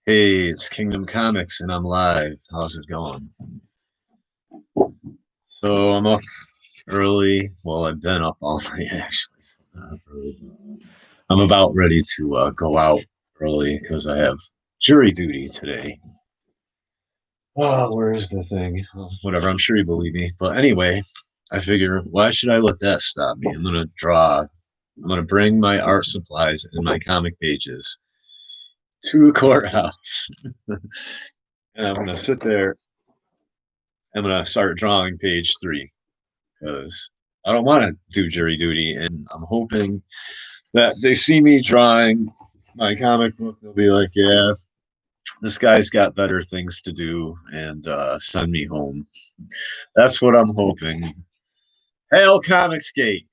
Hey, it's Kingdom Comics and I'm live. How's it going? So I'm up early. Well, I've been up all night actually. So not up early. I'm about ready to go out early because I have jury duty today. Oh, where's the thing? Well, whatever. I'm sure you believe me. But anyway, I figure why should I let that stop me? I'm gonna draw. I'm gonna bring my art supplies and my comic pages to the courthouse, and I'm gonna sit there. I'm gonna start drawing page 3 because I don't want to do jury duty, and I'm hoping that they see me drawing my comic book. They'll be like, "Yeah, this guy's got better things to do," and send me home. That's what I'm hoping. Hail Comicsgate!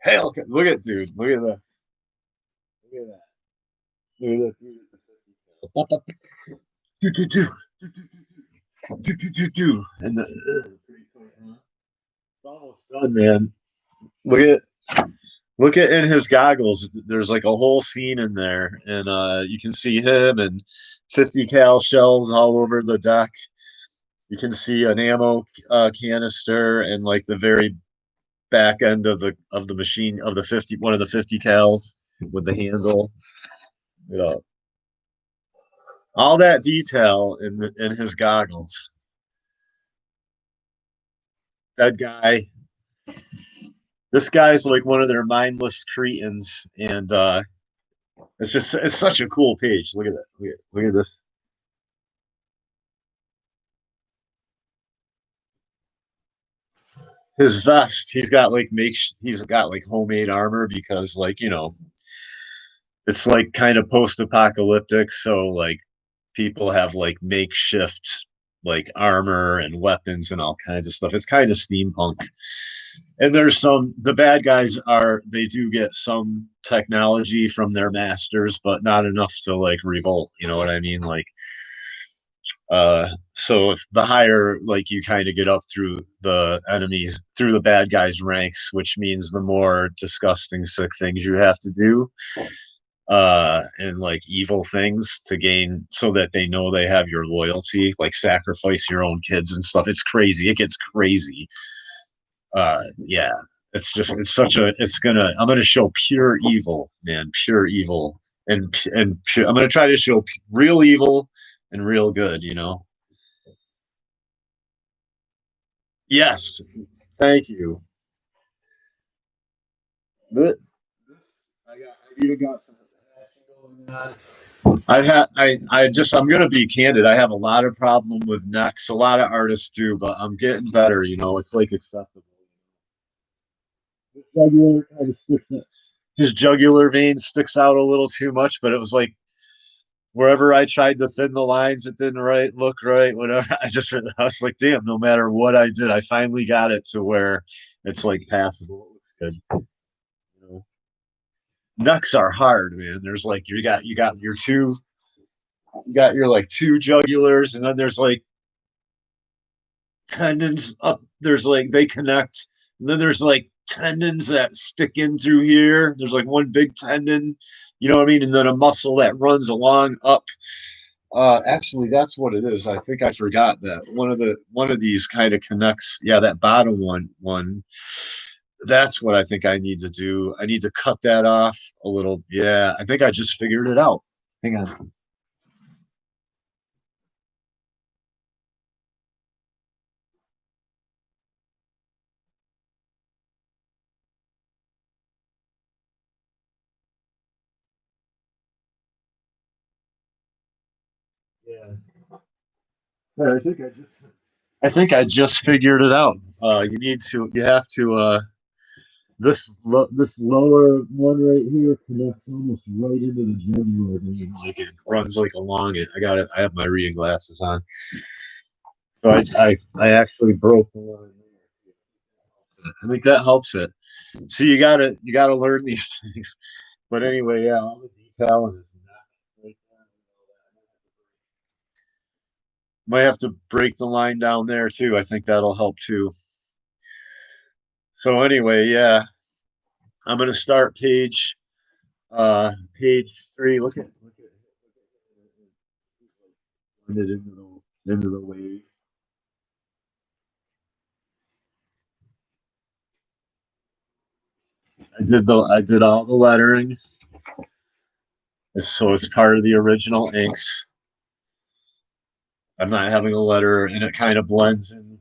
Hail! Look at dude. Look at that. Look at that. Look at that. Do do do do do do do. And it's almost done, man. Look at in his goggles. There's like a whole scene in there, and you can see him and 50 cal shells all over the deck. You can see an ammo canister and like the very back end of the machine of the 50 one of the 50 cals with the handle. You know, all that detail in his goggles. That guy. This guy's like one of their mindless cretins, and it's such a cool page. Look at that. Look at this. His vest, he's got like homemade armor because like, it's like kind of post-apocalyptic, so like people have like makeshift like armor and weapons and all kinds of stuff. It's kind of steampunk. And there's the bad guys they do get some technology from their masters, but not enough to like revolt, you know what I mean? Like so if the higher like you kind of get up through the enemies, through the bad guys ranks, which means the more disgusting sick things you have to do, and like evil things to gain so that they know they have your loyalty, like sacrifice your own kids and stuff. It's crazy. It gets crazy. Yeah. I'm gonna show pure evil, man, pure evil. I'm gonna try to show real evil and real good, you know. Yes, thank you. This, I even got some action going on. I'm gonna be candid. I have a lot of problem with necks. A lot of artists do, but I'm getting better. You know, it's like acceptable. His jugular kind of his jugular vein sticks out a little too much, but it was like wherever I tried to thin the lines, it didn't look right. Whatever. I was like, damn. No matter what I did, I finally got it to where it's like passable. It looks good. You know? Necks are hard, man. There's like you got your like two jugulars, and then there's like tendons up. There's like they connect, and then there's like tendons that stick in through here. There's like one big tendon, you know what I mean, and then a muscle that runs along up. Actually, that's what it is. I think I forgot that one of these kind of connects. Yeah, that bottom one. That's what I think I need to do. I need to cut that off a little. Yeah, I think I just figured it out. Hang on. Yeah. Yeah, I think I just figured it out. You have to this lower one right here connects almost right into the jugular vein, like it runs like along it. I got it. I have my reading glasses on, so I actually broke the line. I think that helps it. See, you gotta learn these things. But anyway, yeah, all the detail and right. Might have to break the line down there too. I think that'll help too. So anyway, yeah, I'm gonna start page 3. Look at Blend it into the wave. I did all the lettering, so it's part of the original inks. I'm not having a letter, and it kind of blends in.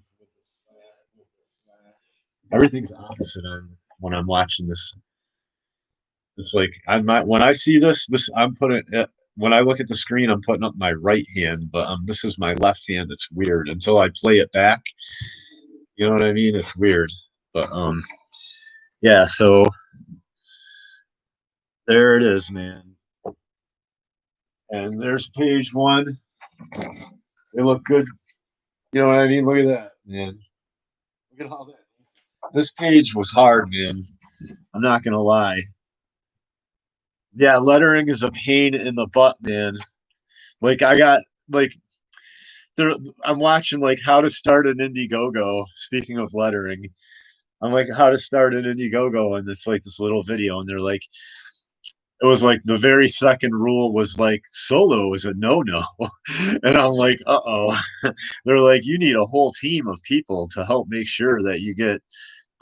Everything's opposite on when I'm watching this. It's like I'm not when I see this I'm putting it when I look at the screen, I'm putting up my right hand, but this is my left hand. It's weird until I play it back. You know what I mean? It's weird, but yeah. So there it is, man. And there's page one. They look good. You know what I mean? Look at that, man. Look at all that. This page was hard, man. I'm not gonna lie. Yeah, lettering is a pain in the butt, man. Like I got like there I'm watching like how to start an Indiegogo. Speaking of lettering, I'm like how to start an Indiegogo, and it's like this little video, and they're like, it was like the very second rule was like solo is a no, and I'm like, oh. They're like, you need a whole team of people to help make sure that you get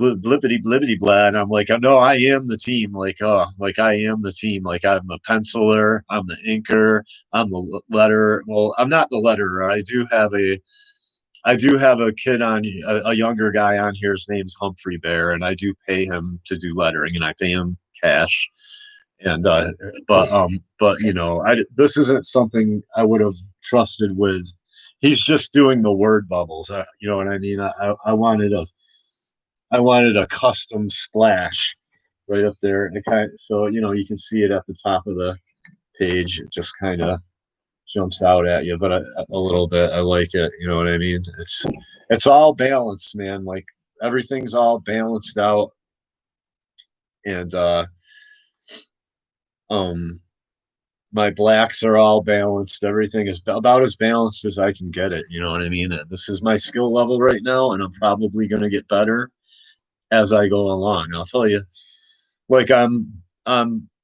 blippity blippity blah. And I'm like, oh, no, I am the team. Like, oh, like I am the team. Like I'm the penciler, I'm the inker, I'm the letterer. Well, I'm not the letterer. I do have a kid on a younger guy on here. His name's Humphrey Bear, and I do pay him to do lettering, and I pay him cash. And but you know, I this isn't something I would have trusted with. He's just doing the word bubbles. You know what I mean? I wanted a custom splash right up there. And it kind of, so you know you can see it at the top of the page. It just kind of jumps out at you, but a little bit. I like it. You know what I mean? It's all balanced, man. Like everything's all balanced out, and um my blacks are all balanced. Everything is about as balanced as I can get it. You know what I mean? This is my skill level right now, and I'm probably going to get better as I go along. I'll tell you, like I'm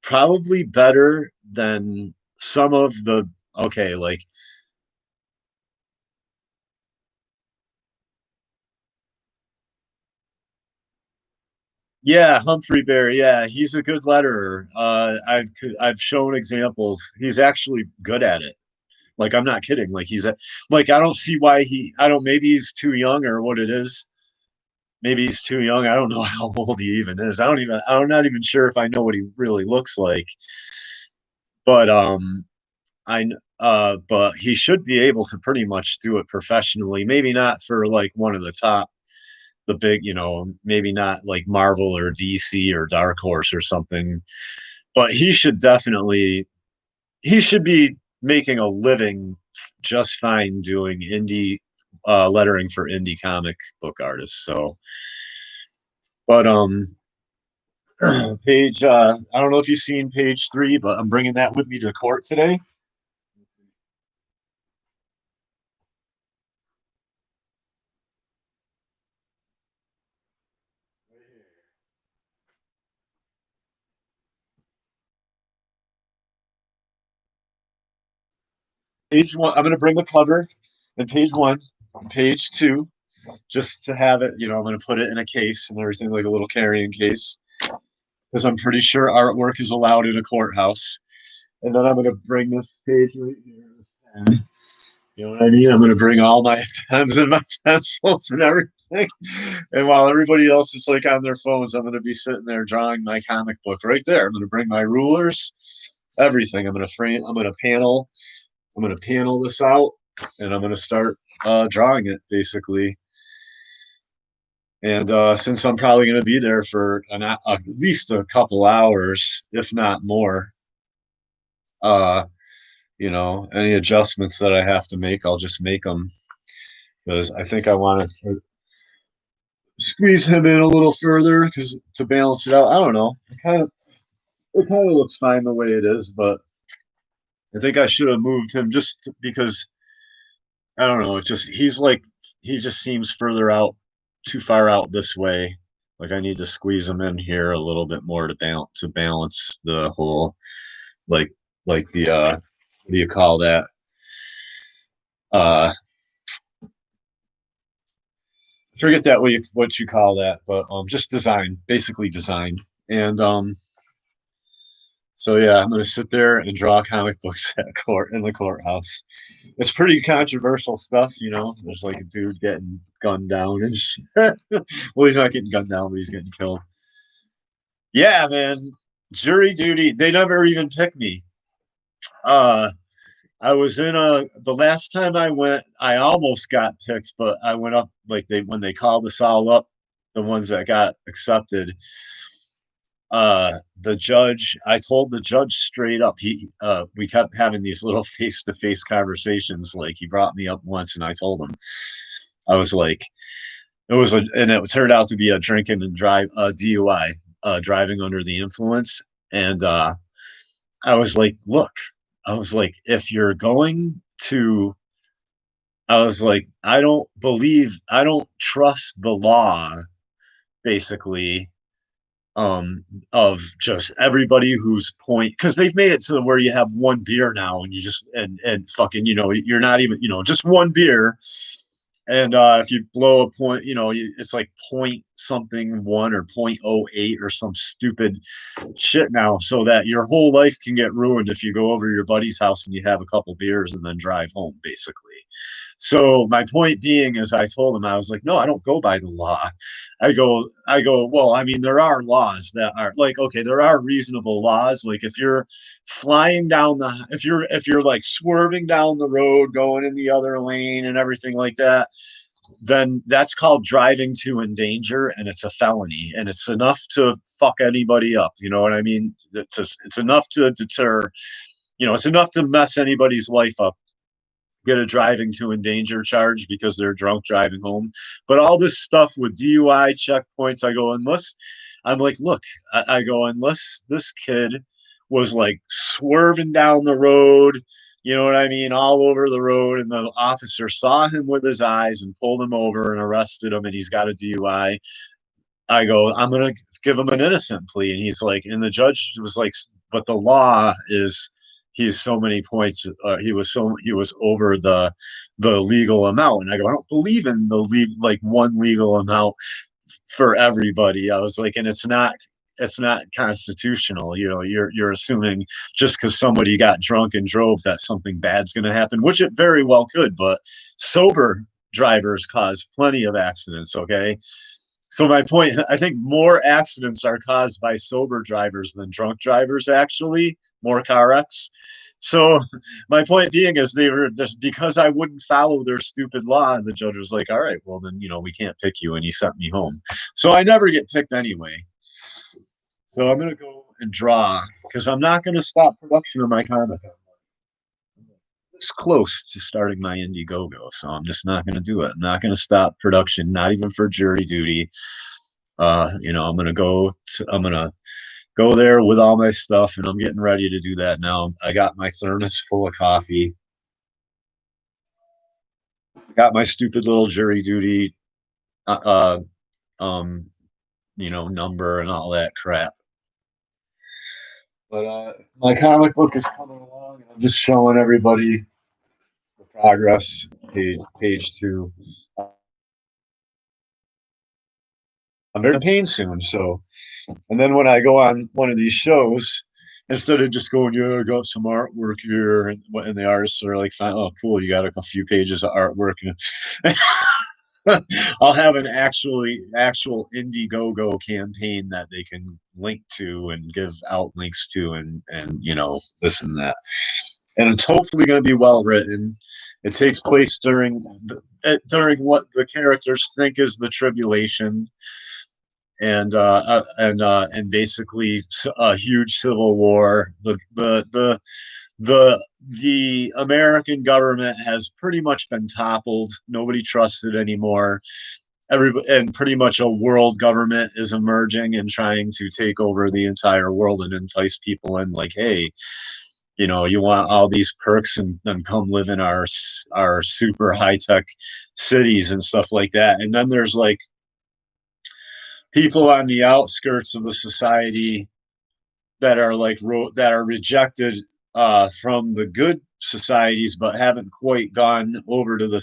probably better than some of the okay, like yeah, Humphrey Bear. Yeah, he's a good letterer. I've shown examples. He's actually good at it. Like I'm not kidding. Like like I don't see why I don't maybe he's too young or what it is. Maybe he's too young. I don't know how old he even is. I'm not even sure if I know what he really looks like. But I but he should be able to pretty much do it professionally. Maybe not for like one of the top the big, you know, maybe not like Marvel or DC or Dark Horse or something, but he should be making a living just fine doing indie lettering for indie comic book artists. So, but page I don't know if you've seen page 3, but I'm bringing that with me to court today. Page 1, I'm going to bring the cover and page 1, page 2, just to have it, you know, I'm going to put it in a case and everything, like a little carrying case, because I'm pretty sure artwork is allowed in a courthouse. And then I'm going to bring this page right here, this pen. You know what I mean? I'm going to bring all my pens and my pencils and everything. And while everybody else is like on their phones, I'm going to be sitting there drawing my comic book right there. I'm going to bring my rulers, everything. I'm going to panel this out, and I'm going to start drawing it basically. And since I'm probably going to be there for at least a couple hours, if not more, uh, you know, any adjustments that I have to make, I'll just make them because I think I want to squeeze him in a little further because to balance it out. I don't know. It kind of looks fine the way it is, but I think I should have moved him just because I don't know. It just he just seems further out, too far out this way. Like I need to squeeze him in here a little bit more to balance the whole like the what do you call that? uh forget that what you call that, but just design, basically design. And so yeah, I'm gonna sit there and draw comic books at court in the courthouse. It's pretty controversial stuff, you know. There's like a dude getting gunned down and shit. Well, he's not getting gunned down, but he's getting killed. Yeah, man. Jury duty. They never even picked me. Uh I was in a the last time I went, I almost got picked, but I went up like they when they called us all up, the ones that got accepted. The judge, I told the judge straight up, we kept having these little face-to-face conversations. Like he brought me up once and I told him, I was like, and it turned out to be a drinking and drive, DUI, driving under the influence. And I was like, look, I was like, if you're going to, I was like, I don't trust the law, basically, of just everybody who's point, because they've made it to where you have one beer now and you just and fucking, you're not even, just one beer. And if you blow a point, it's like point something one or 0.08 or some stupid shit now, so that your whole life can get ruined if you go over to your buddy's house and you have a couple beers and then drive home, basically. So my point being is, I told him, I was like, no, I don't go by the law. Well, I mean, there are laws that are like, okay, there are reasonable laws. Like if you're flying down if you're like swerving down the road, going in the other lane and everything like that, then that's called driving to endanger, and it's a felony, and it's enough to fuck anybody up. You know what I mean? It's enough to deter. It's enough to mess anybody's life up, get a driving to endanger charge because they're drunk driving home. But all this stuff with DUI checkpoints, I go, unless I'm like, look, I go, unless this kid was like swerving down the road, you know what I mean, all over the road, and the officer saw him with his eyes and pulled him over and arrested him, and he's got a DUI. I go, I'm gonna give him an innocent plea, and he's like, and the judge was like, but the law is he's so many points. He was over the legal amount, and I go, I don't believe in the like one legal amount for everybody. I was like, and it's not constitutional. You're assuming just because somebody got drunk and drove that something bad's going to happen, which it very well could. But sober drivers cause plenty of accidents. Okay, so my point, I think more accidents are caused by sober drivers than drunk drivers, actually, more car wrecks. So my point being is, they were just because I wouldn't follow their stupid law, and the judge was like, all right, well then, we can't pick you, and he sent me home. So I never get picked anyway. So I'm gonna go and draw because I'm not gonna stop production of my comic. I'm this close to starting my Indiegogo, so I'm just not gonna do it. I'm not gonna stop production, not even for jury duty. I'm gonna go there with all my stuff, and I'm getting ready to do that now. I got my thermos full of coffee, got my stupid little jury duty, uh, um, number and all that crap. But my comic book is coming along, and I'm just showing everybody the progress. Page two. I'm very pain soon, so. And then when I go on one of these shows, instead of just going, yeah, I got some artwork here, and the artists are like, fine, oh, cool, you got a few pages of artwork. I'll have an actual Indiegogo campaign that they can link to and give out links to, and this and that. And it's hopefully going to be well written. It takes place during what the characters think is the tribulation, and basically a huge civil war. The American government has pretty much been toppled. Nobody trusts it anymore. And pretty much a world government is emerging and trying to take over the entire world and entice people in, like, hey, you want all these perks, and then come live in our super high tech cities and stuff like that. And then there's like people on the outskirts of the society that are rejected from the good societies, but haven't quite gone over to the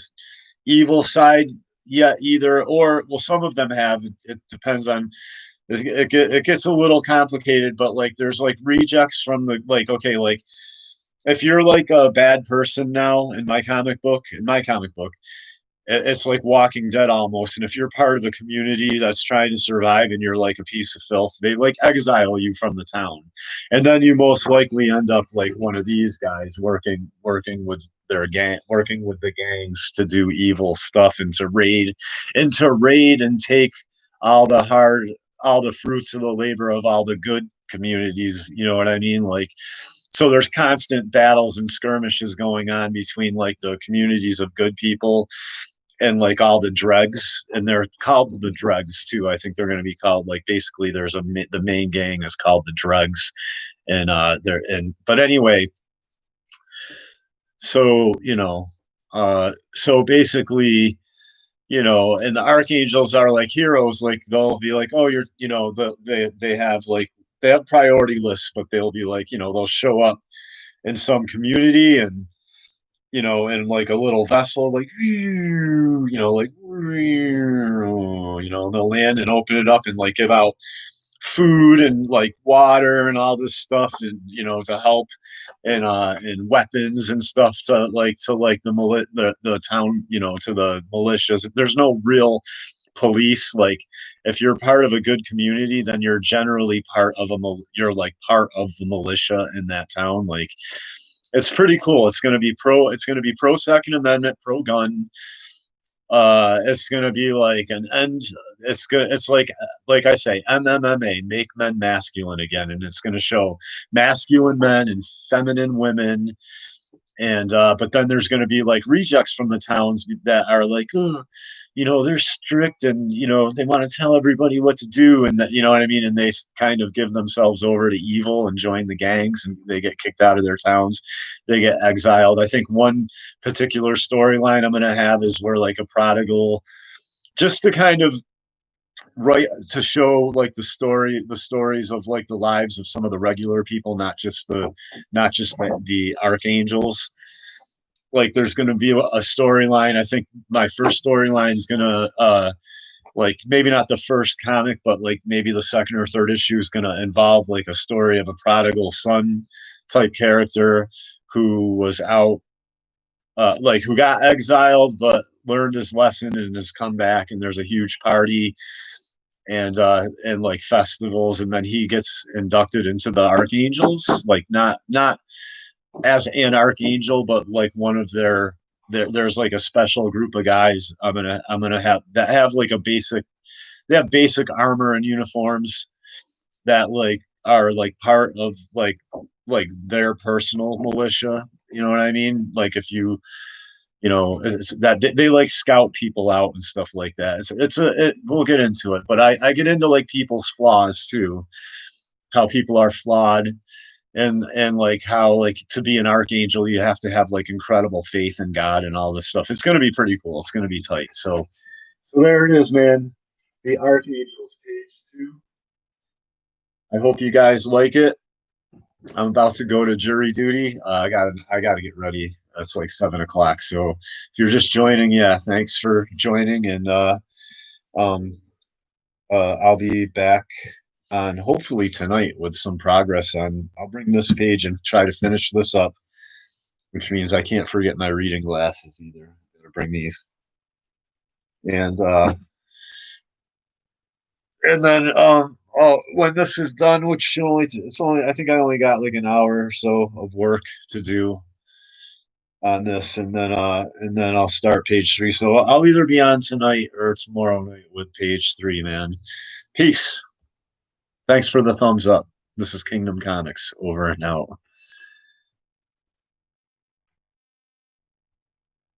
evil side yet either. Or well, some of them have. It depends on. It gets a little complicated, but like there's like rejects from the like okay like if you're like a bad person now in my comic book, it's like Walking Dead almost. And if you're part of a community that's trying to survive and you're like a piece of filth, they like exile you from the town, and then you most likely end up like one of these guys working with their gang, working with the gangs to do evil stuff and to raid and take all the hard all the fruits of the labor of all the good communities. You know what I mean? Like so there's constant battles and skirmishes going on between like the communities of good people and like all the dregs, and they're called the dregs too. I think they're going to be called like basically there's the main gang is called the dregs, and they're and but anyway, so so basically and the archangels are like heroes, like they'll be like, oh, you're they have like they have priority lists, but they'll be like they'll show up in some community and in like a little vessel, like like they'll land and open it up and like give out food and like water and all this stuff, and to help and weapons and stuff to like the town, to the militias. There's no real police. Like if you're part of a good community, then you're generally you're like part of the militia in that town. Like it's pretty cool. It's going to be pro Second Amendment, pro gun. It's going to be like an end. It's like I say, MMA, make men masculine again, and it's going to show masculine men and feminine women. And but then there's going to be like rejects from the towns that are like, oh, they're strict, and they want to tell everybody what to do, and that, what I mean, and they kind of give themselves over to evil and join the gangs, and they get kicked out of their towns, they get exiled. I think one particular storyline I'm going to have is where like a prodigal, just to kind of right to show like the stories of like the lives of some of the regular people, not just the archangels. Like there's going to be a storyline. I think my first storyline is going to like maybe not the first comic, but like maybe the second or third issue is going to involve like a story of a prodigal son type character who was out, like who got exiled but learned his lesson and has come back, and there's a huge party and like festivals, and then he gets inducted into the archangels, like not as an archangel, but like one of there's like a special group of guys I'm gonna have that have like they have basic armor and uniforms that like are like part of like their personal militia. You know what I mean? Like if it's that they like scout people out and stuff like that. We'll get into it, but I get into like people's flaws too, how people are flawed, and like how like to be an archangel you have to have like incredible faith in God and all this stuff. It's going to be pretty cool. It's going to be tight. So there it is, man. The archangels page 2. I hope you guys like it. I'm about to go to jury duty. I gotta get ready. It's like 7 o'clock. So if you're just joining, yeah, thanks for joining, and um I'll be back on hopefully tonight with some progress on. I'll bring this page and try to finish this up, which means I can't forget my reading glasses either. I'm gonna bring these, and then when this is done, which it's only I think I only got like an hour or so of work to do on this, and then I'll start page 3. So I'll either be on tonight or tomorrow night with page 3, man. Peace. Thanks for the thumbs up. This is Kingdom Comics over and out.